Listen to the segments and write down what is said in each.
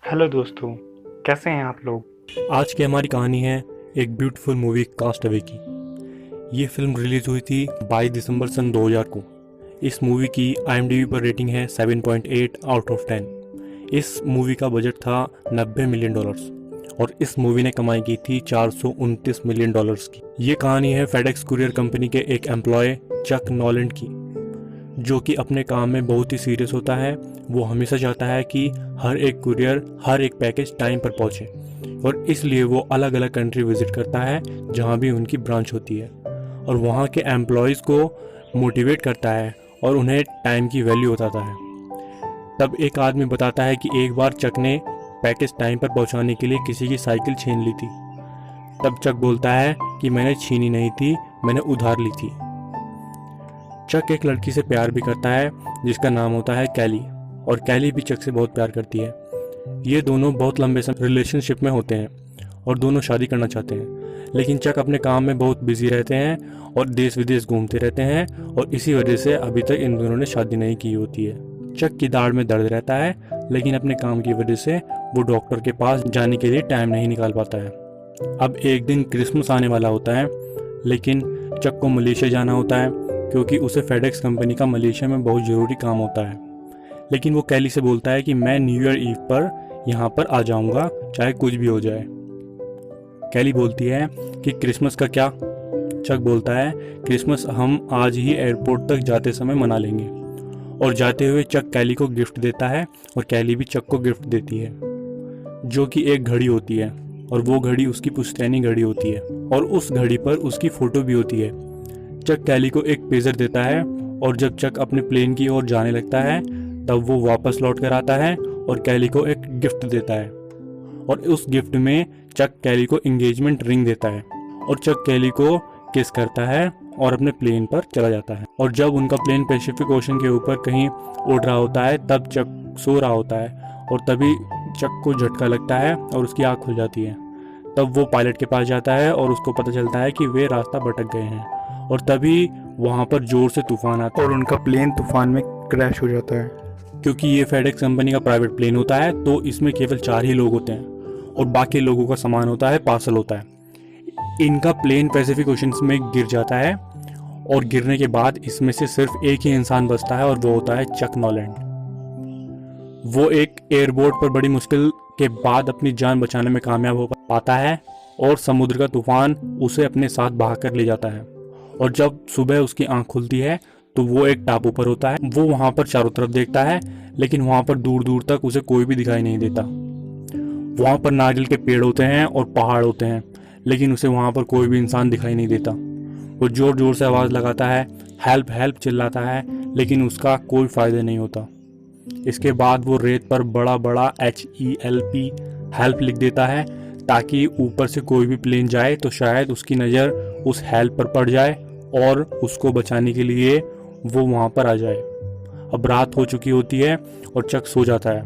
Hello दोस्तों, कैसे हैं आप लोग। आज की हमारी कहानी है एक ब्यूटीफुल मूवी कास्टअवे की। ये फिल्म रिलीज हुई थी 22 दिसंबर सन 2000 को। इस मूवी की IMDb पर रेटिंग है 7.8 आउट ऑफ 10। इस मूवी का बजट था $90 मिलियन और इस मूवी ने कमाई की थी $429 मिलियन की। ये कहानी है फेडेक्स कुरियर कंपनी के एक एम्प्लॉय चक नॉलैंड की, जो कि अपने काम में बहुत ही सीरियस होता है। वो हमेशा चाहता है कि हर एक कुरियर, हर एक पैकेज टाइम पर पहुंचे, और इसलिए वो अलग अलग कंट्री विजिट करता है जहां भी उनकी ब्रांच होती है, और वहां के एम्प्लॉयज़ को मोटिवेट करता है और उन्हें टाइम की वैल्यू बताता है। तब एक आदमी बताता है कि एक बार चक ने पैकेज टाइम पर पहुंचाने के लिए किसी की साइकिल छीन ली थी। तब चक बोलता है कि मैंने छीनी नहीं थी, मैंने उधार ली थी। चक एक लड़की से प्यार भी करता है जिसका नाम होता है कैली, और कैली भी चक से बहुत प्यार करती है। ये दोनों बहुत लंबे समय रिलेशनशिप में होते हैं और दोनों शादी करना चाहते हैं, लेकिन चक अपने काम में बहुत बिजी रहते हैं और देश विदेश घूमते रहते हैं, और इसी वजह से अभी तक इन दोनों ने शादी नहीं की होती है। चक की दाढ़ में दर्द रहता है, लेकिन अपने काम की वजह से वो डॉक्टर के पास जाने के लिए टाइम नहीं निकाल पाता है। अब एक दिन क्रिसमस आने वाला होता है, लेकिन चक को मलेशिया जाना होता है क्योंकि उसे फेडेक्स कंपनी का मलेशिया में बहुत ज़रूरी काम होता है। लेकिन वो कैली से बोलता है कि मैं न्यू ईयर ईव पर यहाँ पर आ जाऊँगा, चाहे कुछ भी हो जाए। कैली बोलती है कि क्रिसमस का क्या। चक बोलता है क्रिसमस हम आज ही एयरपोर्ट तक जाते समय मना लेंगे। और जाते हुए चक कैली को गिफ्ट देता है, और कैली भी चक को गिफ्ट देती है, जो कि एक घड़ी होती है, और वो घड़ी उसकी पुश्तैनी घड़ी होती है, और उस घड़ी पर उसकी फ़ोटो भी होती है। चक कैली को एक पेजर देता है, और जब चक अपने प्लेन की ओर जाने लगता है तब वो वापस लौट कर आता है और कैली को एक गिफ्ट देता है, और उस गिफ्ट में चक कैली को एंगेजमेंट रिंग देता है, और चक कैली को किस करता है और अपने प्लेन पर चला जाता है। और जब उनका प्लेन पैसिफिक ओशन के ऊपर कहीं उड़ रहा होता है तब चक सो रहा होता है, और तभी चक को झटका लगता है और उसकी आँख खुल जाती है। तब वो पायलट के पास जाता है और उसको पता चलता है कि वे रास्ता भटक गए हैं, और तभी वहाँ पर जोर से तूफान आता है और उनका प्लेन तूफान में क्रैश हो जाता है। क्योंकि ये फेडेक्स कंपनी का प्राइवेट प्लेन होता है, तो इसमें केवल 4 ही लोग होते हैं, और बाकी लोगों का सामान होता है, पार्सल होता है। इनका प्लेन पैसिफिक ओशन में गिर जाता है, और गिरने के बाद इसमें से सिर्फ एक ही इंसान बचता है, और वो होता है चक नॉलैंड। वो एक एयरबोट पर बड़ी मुश्किल के बाद अपनी जान बचाने में कामयाब हो पाता है, और समुद्र का तूफान उसे अपने साथ बहा कर ले जाता है। और जब सुबह उसकी आंख खुलती है तो वो एक टापू पर होता है। वो वहाँ पर चारों तरफ देखता है, लेकिन वहाँ पर दूर दूर तक उसे कोई भी दिखाई नहीं देता। वहाँ पर नारियल के पेड़ होते हैं और पहाड़ होते हैं, लेकिन उसे वहाँ पर कोई भी इंसान दिखाई नहीं देता। वो जोर जोर से आवाज़ लगाता है, हेल्प हेल्प चिल्लाता है, लेकिन उसका कोई फ़ायदा नहीं होता। इसके बाद वो रेत पर बड़ा बड़ा HELP हेल्प लिख देता है, ताकि ऊपर से कोई भी प्लेन जाए तो शायद उसकी नज़र उस हेल्प पर पड़ जाए और उसको बचाने के लिए वो वहाँ पर आ जाए। अब रात हो चुकी होती है और चक सो जाता है,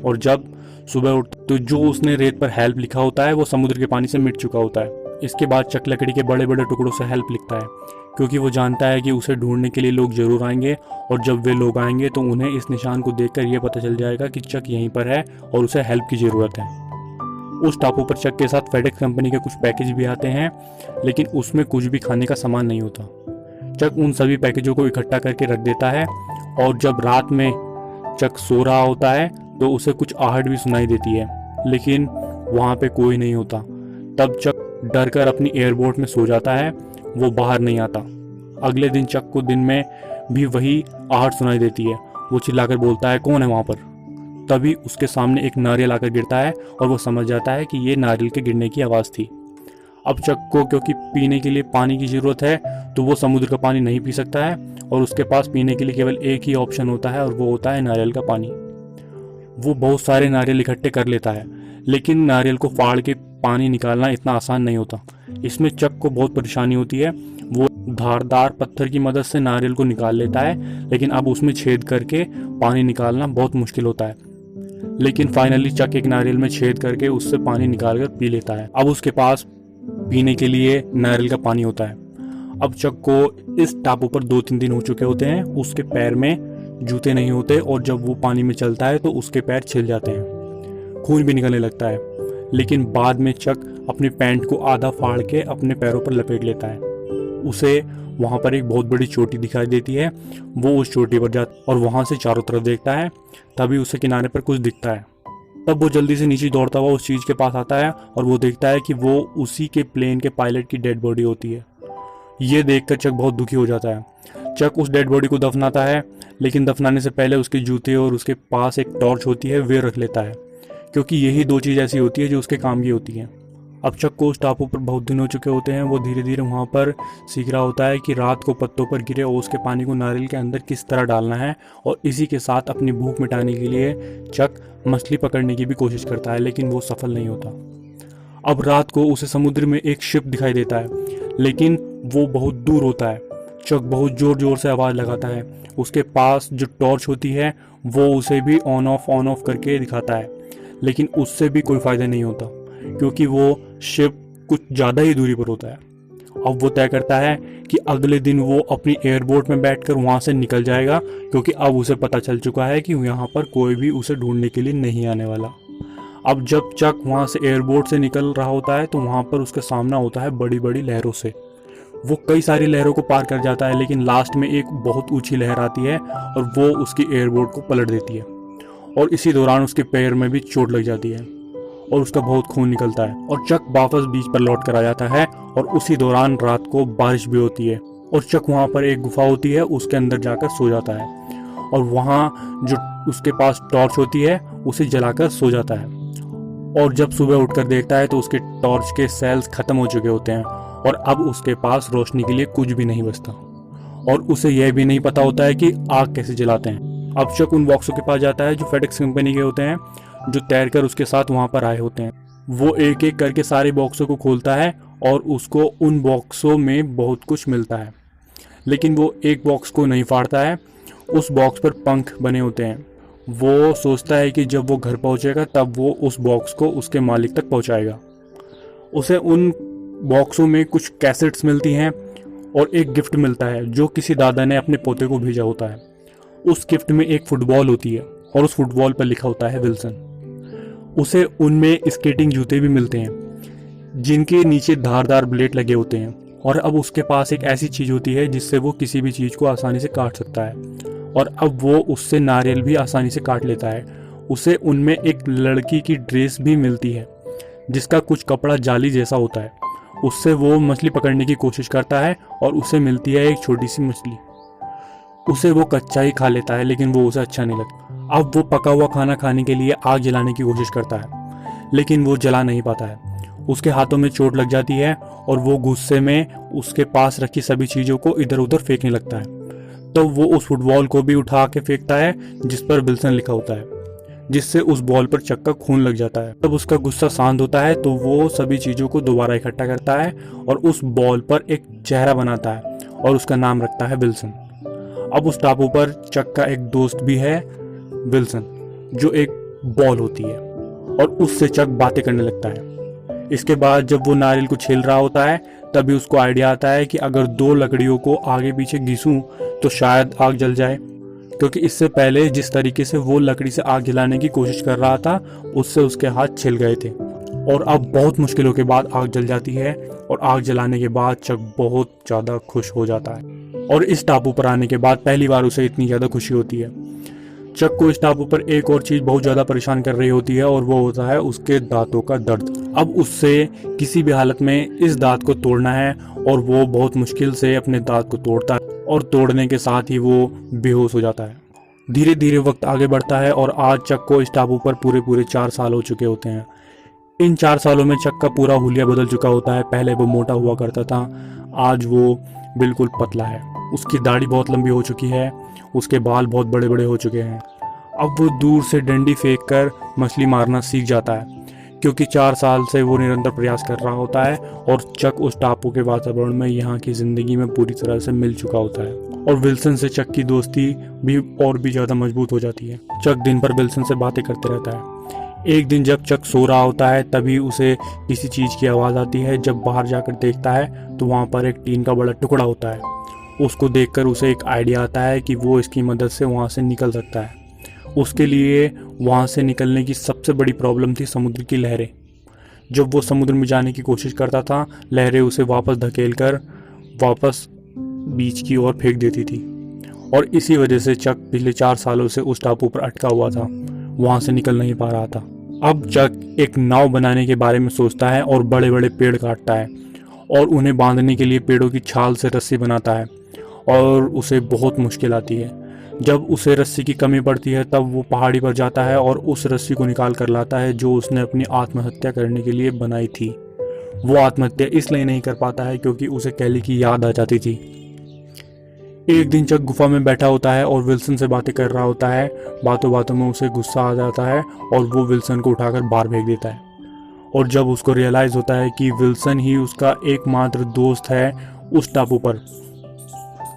और जब सुबह उठता तो जो उसने रेत पर हेल्प लिखा होता है वो समुद्र के पानी से मिट चुका होता है। इसके बाद चक लकड़ी के बड़े बड़े टुकड़ों से हेल्प लिखता है, क्योंकि वो जानता है कि उसे ढूंढने के लिए लोग जरूर आएंगे, और जब वे लोग आएंगे तो उन्हें इस निशान को देखकर यह पता चल जाएगा कि चक यहीं पर है और उसे हेल्प की ज़रूरत है। उस टापू पर चक के साथ फेडेक्स कंपनी के कुछ पैकेज भी आते हैं, लेकिन उसमें कुछ भी खाने का सामान नहीं होता। चक उन सभी पैकेजों को इकट्ठा करके रख देता है, और जब रात में चक सो रहा होता है तो उसे कुछ आहट भी सुनाई देती है, लेकिन वहाँ पे कोई नहीं होता। तब चक डर कर अपनी एयरबोट में सो जाता है, वो बाहर नहीं आता। अगले दिन चक को दिन में भी वही आहट सुनाई देती है। वो चिल्लाकर बोलता है कौन है वहाँ पर। तभी उसके सामने एक नारियल आकर गिरता है, और वो समझ जाता है कि ये नारियल के गिरने की आवाज़ थी। अब चक को क्योंकि पीने के लिए पानी की ज़रूरत है, तो वो समुद्र का पानी नहीं पी सकता है, और उसके पास पीने के लिए केवल एक ही ऑप्शन होता है, और वो होता है नारियल का पानी। वो बहुत सारे नारियल इकट्ठे कर लेता है, लेकिन नारियल को फाड़ के पानी निकालना इतना आसान नहीं होता। इसमें चक को बहुत परेशानी होती है। वो धारदार पत्थर की मदद से नारियल को निकाल लेता है, लेकिन अब उसमें छेद करके पानी निकालना बहुत मुश्किल होता है। लेकिन फाइनली चक एक नारियल में छेद करके उससे पानी निकाल कर पी लेता है। अब उसके पास पीने के लिए नारियल का पानी होता है। अब चक को इस टापू पर 2-3 दिन हो चुके होते हैं। उसके पैर में जूते नहीं होते, और जब वो पानी में चलता है तो उसके पैर छिल जाते हैं। खून भी निकलने लगता है। लेकिन बाद में चक अपनी पैंट को आधा फाड़ के अपने पैरों पर लपेट लेता है। उसे वहाँ पर एक बहुत बड़ी चोटी दिखाई देती है। वो उस चोटी पर जाता और वहाँ से चारों तरफ देखता है। तभी उसे किनारे पर कुछ दिखता है। तब वो जल्दी से नीचे दौड़ता हुआ उस चीज़ के पास आता है और वो देखता है कि वो उसी के प्लेन के पायलट की डेड बॉडी होती है। ये देखकर चक बहुत दुखी हो जाता है। चक उस डेड बॉडी को दफनाता है, लेकिन दफनाने से पहले उसके जूते और उसके पास एक टॉर्च होती है वे रख लेता है, क्योंकि यही दो चीज़ ऐसी होती है जो उसके काम की होती हैं। अब चक को उस टापू पर बहुत दिन हो चुके होते हैं। वो धीरे धीरे वहाँ पर सीख रहा होता है कि रात को पत्तों पर गिरे ओस के पानी को नारियल के अंदर किस तरह डालना है, और इसी के साथ अपनी भूख मिटाने के लिए चक मछली पकड़ने की भी कोशिश करता है, लेकिन वो सफल नहीं होता। अब रात को उसे समुद्र में एक शिप दिखाई देता है, लेकिन वो बहुत दूर होता है। चक बहुत जोर जोर से आवाज़ लगाता है। उसके पास जो टॉर्च होती है वो उसे भी ऑन ऑफ करके दिखाता है, लेकिन उससे भी कोई फ़ायदा नहीं होता, क्योंकि वो शिप कुछ ज़्यादा ही दूरी पर होता है। अब वो तय करता है कि अगले दिन वो अपनी एयरबोट में बैठकर वहाँ से निकल जाएगा, क्योंकि अब उसे पता चल चुका है कि यहाँ पर कोई भी उसे ढूंढने के लिए नहीं आने वाला। अब जब चक वहाँ से एयरबोट से निकल रहा होता है तो वहाँ पर उसका सामना होता है बड़ी बड़ी लहरों से। वो कई सारी लहरों को पार कर जाता है, लेकिन लास्ट में एक बहुत ऊंची लहर आती है और वो उसकी एयरबोट को पलट देती है, और इसी दौरान उसके पैर में भी चोट लग जाती है और उसका बहुत खून निकलता है, और चक वापस बीच पर लौट कर आ जाता है। और उसी दौरान रात को बारिश भी होती है और चक वहाँ पर एक गुफा होती है, उसके अंदर जाकर सो जाता है, और वहाँ जो उसके पास टॉर्च होती है उसे जलाकर सो जाता है। और जब सुबह उठकर देखता है तो उसके टॉर्च के सेल्स खत्म हो चुके होते हैं और अब उसके पास रोशनी के लिए कुछ भी नहीं बचता, और उसे यह भी नहीं पता होता है कि आग कैसे जलाते हैं। अब चक उन बॉक्सों के पास जाता है जो फेडेक्स कंपनी के होते हैं, जो तैरकर उसके साथ वहाँ पर आए होते हैं। वो एक एक करके सारे बॉक्सों को खोलता है और उसको उन बॉक्सों में बहुत कुछ मिलता है, लेकिन वो एक बॉक्स को नहीं फाड़ता है। उस बॉक्स पर पंख बने होते हैं। वो सोचता है कि जब वो घर पहुंचेगा तब वो उस बॉक्स को उसके मालिक तक पहुंचाएगा। उसे उन बॉक्सों में कुछ कैसेट्स मिलती हैं और एक गिफ्ट मिलता है जो किसी दादा ने अपने पोते को भेजा होता है। उस गिफ्ट में एक फुटबॉल होती है और उस फुटबॉल पर लिखा होता है विल्सन। उसे उनमें स्केटिंग जूते भी मिलते हैं जिनके नीचे धारदार ब्लेड लगे होते हैं, और अब उसके पास एक ऐसी चीज़ होती है जिससे वो किसी भी चीज़ को आसानी से काट सकता है, और अब वो उससे नारियल भी आसानी से काट लेता है। उसे उनमें एक लड़की की ड्रेस भी मिलती है जिसका कुछ कपड़ा जाली जैसा होता है। उससे वो मछली पकड़ने की कोशिश करता है और उसे मिलती है एक छोटी सी मछली। उसे वो कच्चा ही खा लेता है, लेकिन वो उसे अच्छा नहीं लगता। अब वो पका हुआ खाना खाने के लिए आग जलाने की कोशिश करता है, लेकिन वो जला नहीं पाता है। उसके हाथों में चोट लग जाती है और वो गुस्से में उसके पास रखी सभी चीज़ों को इधर उधर फेंकने लगता है। तो वो उस फुटबॉल को भी उठा के फेंकता है जिस पर विल्सन लिखा होता है, जिससे उस बॉल पर चक का खून लग जाता है। तब उसका गुस्सा शांत होता है तो वो सभी चीज़ों को दोबारा इकट्ठा करता है और उस बॉल पर एक चेहरा बनाता है और उसका नाम रखता है विल्सन। अब उस टापू पर चक का एक दोस्त भी है विल्सन, जो एक बॉल होती है, और उससे चक बातें करने लगता है। इसके बाद जब वो नारियल को छील रहा होता है तभी उसको आइडिया आता है कि अगर दो लकड़ियों को आगे पीछे घिसूं तो शायद आग जल जाए, क्योंकि इससे पहले जिस तरीके से वो लकड़ी से आग जलाने की कोशिश कर रहा था उससे उसके हाथ छिल गए थे। और अब बहुत मुश्किलों के बाद आग जल जाती है, और आग जलाने के बाद चक बहुत ज़्यादा खुश हो जाता है। और इस टापू पर आने के बाद पहली बार उसे इतनी ज़्यादा खुशी होती है। चक को इस टापू पर एक और चीज़ बहुत ज़्यादा परेशान कर रही होती है, और वो होता है उसके दांतों का दर्द। अब उससे किसी भी हालत में इस दांत को तोड़ना है, और वो बहुत मुश्किल से अपने दांत को तोड़ता है, और तोड़ने के साथ ही वो बेहोश हो जाता है। धीरे धीरे वक्त आगे बढ़ता है और आज चक को इस टापू पर पूरे 4 साल हो चुके होते हैं। इन 4 सालों में चक का पूरा हुलिया बदल चुका होता है। पहले वो मोटा हुआ करता था, आज वो बिल्कुल पतला है। उसकी दाढ़ी बहुत लंबी हो चुकी है, उसके बाल बहुत बड़े बड़े हो चुके हैं। अब वो दूर से डंडी फेंक कर मछली मारना सीख जाता है, क्योंकि 4 साल से वो निरंतर प्रयास कर रहा होता है, और चक उस टापू के वातावरण में यहाँ की ज़िंदगी में पूरी तरह से मिल चुका होता है। और विल्सन से चक की दोस्ती भी और भी ज़्यादा मजबूत हो जाती है। चक दिन भर विल्सन से बातें करते रहता है। एक दिन जब चक सो रहा होता है तभी उसे किसी चीज़ की आवाज़ आती है। जब बाहर जाकर देखता है तो वहाँ पर एक टीन का बड़ा टुकड़ा होता है। उसको देखकर उसे एक आइडिया आता है कि वो इसकी मदद से वहाँ से निकल सकता है। उसके लिए वहाँ से निकलने की सबसे बड़ी प्रॉब्लम थी समुद्र की लहरें। जब वो समुद्र में जाने की कोशिश करता था, लहरें उसे वापस धकेल कर वापस बीच की ओर फेंक देती थी, और इसी वजह से चक पिछले 4 सालों से उस टापू पर अटका हुआ था, वहाँ से निकल नहीं पा रहा था। अब चक एक नाव बनाने के बारे में सोचता है और बड़े बड़े पेड़ काटता है और उन्हें बांधने के लिए पेड़ों की छाल से रस्सी बनाता है, और उसे बहुत मुश्किल आती है। जब उसे रस्सी की कमी पड़ती है तब वो पहाड़ी पर जाता है और उस रस्सी को निकाल कर लाता है जो उसने अपनी आत्महत्या करने के लिए बनाई थी। वो आत्महत्या इसलिए नहीं कर पाता है क्योंकि उसे कैली की याद आ जाती थी। एक दिन चक गुफा में बैठा होता है और विल्सन से बातें कर रहा होता है। बातों बातों में उसे गुस्सा आ जाता है और वो विल्सन को उठाकर बाहर फेंक देता है। और जब उसको रियलाइज होता है कि विल्सन ही उसका एकमात्र दोस्त है उस टापू पर,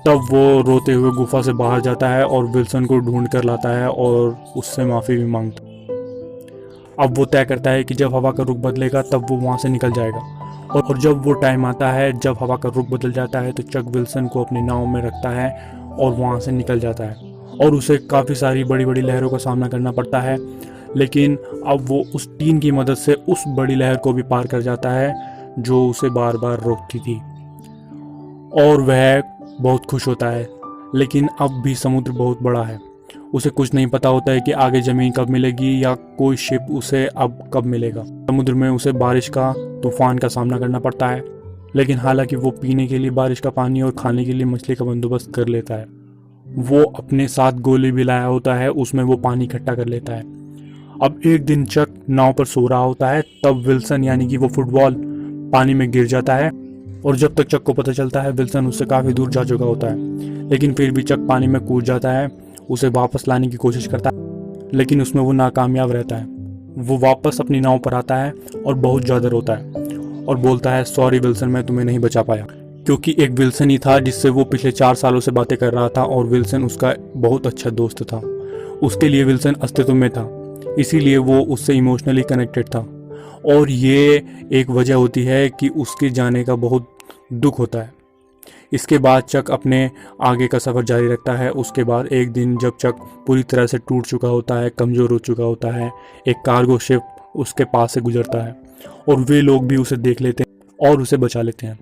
तब वो रोते हुए गुफा से बाहर जाता है और विल्सन को ढूंढ कर लाता है और उससे माफ़ी भी मांगता है। अब वो तय करता है कि जब हवा का रुख बदलेगा तब वो वहाँ से निकल जाएगा, और जब वो टाइम आता है जब हवा का रुख बदल जाता है तो चक विल्सन को अपनी नाव में रखता है और वहाँ से निकल जाता है। और उसे काफ़ी सारी बड़ी बड़ी लहरों का सामना करना पड़ता है, लेकिन अब वो उस टीन की मदद से उस बड़ी लहर को भी पार कर जाता है जो उसे बार बार रोकती थी, और वह बहुत खुश होता है। लेकिन अब भी समुद्र बहुत बड़ा है, उसे कुछ नहीं पता होता है कि आगे ज़मीन कब मिलेगी या कोई शिप उसे अब कब मिलेगा। समुद्र में उसे बारिश का, तूफान का सामना करना पड़ता है, लेकिन हालांकि वो पीने के लिए बारिश का पानी और खाने के लिए मछली का बंदोबस्त कर लेता है। वो अपने साथ गोली भी लाया होता है, उसमें वो पानी इकट्ठा कर लेता है। अब एक दिन चक नाव पर सो रहा होता है, तब विल्सन यानी कि वो फुटबॉल पानी में गिर जाता है, और जब तक चक को पता चलता है विल्सन उससे काफ़ी दूर जा चुका होता है। लेकिन फिर भी चक पानी में कूद जाता है, उसे वापस लाने की कोशिश करता है, लेकिन उसमें वो नाकामयाब रहता है। वो वापस अपनी नाव पर आता है और बहुत ज़्यादा रोता है और बोलता है, सॉरी विल्सन, मैं तुम्हें नहीं बचा पाया। क्योंकि एक विल्सन ही था जिससे वो पिछले 4 सालों से बातें कर रहा था, और विल्सन उसका बहुत अच्छा दोस्त था। उसके लिए विल्सन अस्तित्व में था, इसीलिए वो उससे इमोशनली कनेक्टेड था, और ये एक वजह होती है कि उसके जाने का बहुत दुख होता है। इसके बाद चक अपने आगे का सफ़र जारी रखता है। उसके बाद एक दिन जब चक पूरी तरह से टूट चुका होता है, कमज़ोर हो चुका होता है, एक कार्गो शिप उसके पास से गुजरता है और वे लोग भी उसे देख लेते हैं और उसे बचा लेते हैं।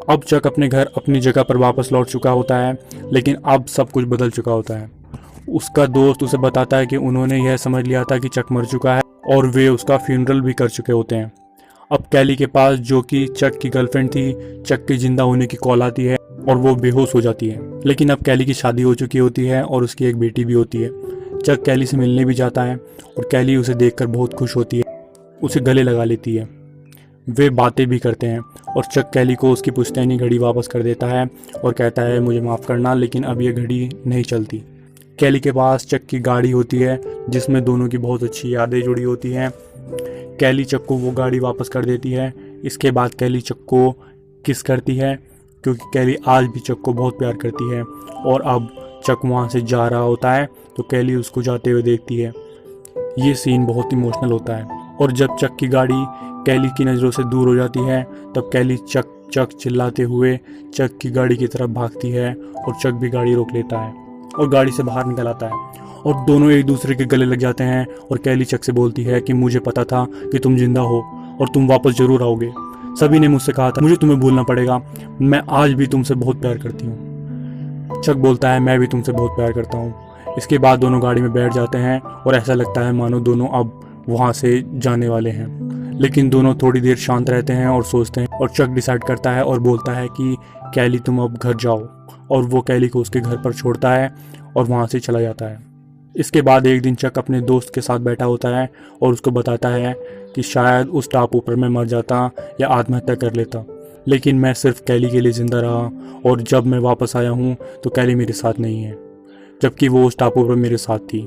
अब चक अपने घर अपनी जगह पर वापस लौट चुका होता है, लेकिन अब सब कुछ बदल चुका होता है। उसका दोस्त उसे बताता है कि उन्होंने यह समझ लिया था कि चक मर चुका है और वे उसका फ्यूनरल भी कर चुके होते हैं। अब कैली के पास, जो कि चक की गर्लफ्रेंड थी, चक के जिंदा होने की कॉल आती है और वो बेहोश हो जाती है। लेकिन अब कैली की शादी हो चुकी होती है और उसकी एक बेटी भी होती है। चक कैली से मिलने भी जाता है और कैली उसे देखकर बहुत खुश होती है, उसे गले लगा लेती है। वे बातें भी करते हैं और चक कैली को उसकी पुश्तैनी घड़ी वापस कर देता है और कहता है, मुझे माफ़ करना, लेकिन अब यह घड़ी नहीं चलती। कैली के पास चक की गाड़ी होती है जिसमें दोनों की बहुत अच्छी यादें जुड़ी होती हैं। कैली चक को वो गाड़ी वापस कर देती है। इसके बाद कैली चक को किस करती है, क्योंकि कैली आज भी चक को बहुत प्यार करती है। और अब चक वहाँ से जा रहा होता है तो कैली उसको जाते हुए देखती है। ये सीन बहुत इमोशनल होता है। और जब चक की गाड़ी कैली की नज़रों से दूर हो जाती है तब कैली चक चक चिल्लाते हुए चक की गाड़ी की तरफ भागती है और चक भी गाड़ी रोक लेता है और गाड़ी से बाहर निकल आता है और दोनों एक दूसरे के गले लग जाते हैं। और कैली चक से बोलती है कि मुझे पता था कि तुम जिंदा हो और तुम वापस ज़रूर आओगे। सभी ने मुझसे कहा था, मुझे तुम्हें भूलना पड़ेगा, मैं आज भी तुमसे बहुत प्यार करती हूँ। चक बोलता है, मैं भी तुमसे बहुत प्यार करता हूँ। इसके बाद दोनों गाड़ी में बैठ जाते हैं और ऐसा लगता है मानो दोनों अब वहाँ से जाने वाले हैं। लेकिन दोनों थोड़ी देर शांत रहते हैं और सोचते हैं, और चक डिसाइड करता है और बोलता है कि कैली तुम अब घर जाओ, और वो कैली को उसके घर पर छोड़ता है और वहाँ से चला जाता है। इसके बाद एक दिन चक अपने दोस्त के साथ बैठा होता है और उसको बताता है कि शायद उस टापू पर मैं मर जाता या आत्महत्या कर लेता, लेकिन मैं सिर्फ कैली के लिए ज़िंदा रहा, और जब मैं वापस आया हूँ तो कैली मेरे साथ नहीं है, जबकि वो उस टापू पर मेरे साथ थी।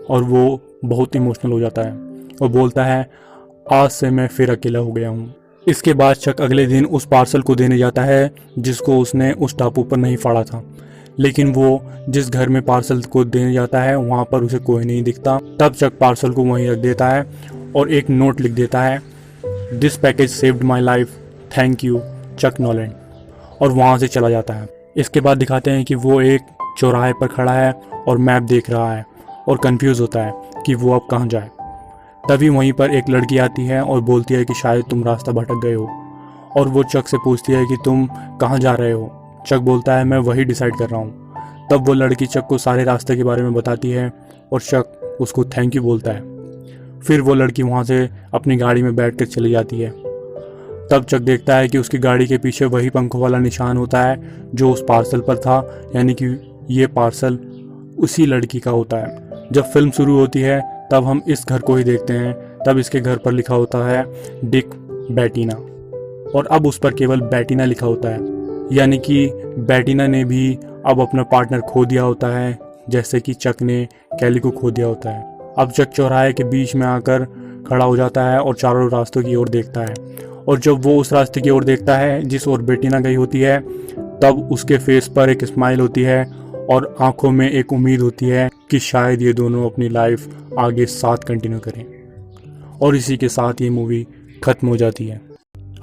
और वो बहुत इमोशनल हो जाता है और बोलता है, आज से मैं फिर अकेला हो गया हूँ। इसके बाद चक अगले दिन उस पार्सल को देने जाता है जिसको उसने उस टापू पर नहीं फाड़ा था, लेकिन वो जिस घर में पार्सल को देने जाता है वहाँ पर उसे कोई नहीं दिखता। तब चक पार्सल को वहीं रख देता है और एक नोट लिख देता है, this package saved my life, thank you Chuck Noland, और वहाँ से चला जाता है। इसके बाद दिखाते हैं कि वो एक चौराहे पर खड़ा है और मैप देख रहा है और कंफ्यूज होता है कि वो अब कहाँ जाए। तभी वहीं पर एक लड़की आती है और बोलती है कि शायद तुम रास्ता भटक गए हो, और वो चक से पूछती है कि तुम कहाँ जा रहे हो। चक बोलता है मैं वही डिसाइड कर रहा हूँ। तब वो लड़की चक को सारे रास्ते के बारे में बताती है और चक उसको थैंक यू बोलता है। फिर वो लड़की वहाँ से अपनी गाड़ी में बैठ कर चली जाती है। तब चक देखता है कि उसकी गाड़ी के पीछे वही पंखों वाला निशान होता है जो उस पार्सल पर था, यानी कि ये पार्सल उसी लड़की का होता है। जब फिल्म शुरू होती है तब हम इस घर को ही देखते हैं। तब इसके घर पर लिखा होता है डिक बैटिना, और अब उस पर केवल बैटिना लिखा होता है, यानी कि बैटिना ने भी अब अपना पार्टनर खो दिया होता है, जैसे कि चक ने कैली को खो दिया होता है। अब चक चौराहे के बीच में आकर खड़ा हो जाता है और चारों रास्तों की ओर देखता है, और जब वो उस रास्ते की ओर देखता है जिस ओर बैटिना गई होती है, तब उसके फेस पर एक स्माइल होती है और आंखों में एक उम्मीद होती है कि शायद ये दोनों अपनी लाइफ आगे साथ कंटिन्यू करें। और इसी के साथ ये मूवी खत्म हो जाती है।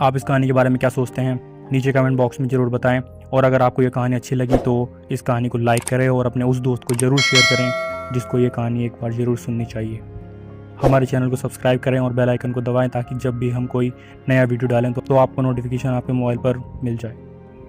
आप इस कहानी के बारे में क्या सोचते हैं, नीचे कमेंट बॉक्स में ज़रूर बताएं। और अगर आपको ये कहानी अच्छी लगी तो इस कहानी को लाइक करें और अपने उस दोस्त को ज़रूर शेयर करें जिसको ये कहानी एक बार ज़रूर सुननी चाहिए। हमारे चैनल को सब्सक्राइब करें और बेल आइकन को दबाएं ताकि जब भी हम कोई नया वीडियो डालें तो आपको नोटिफिकेशन आपके मोबाइल पर मिल जाए।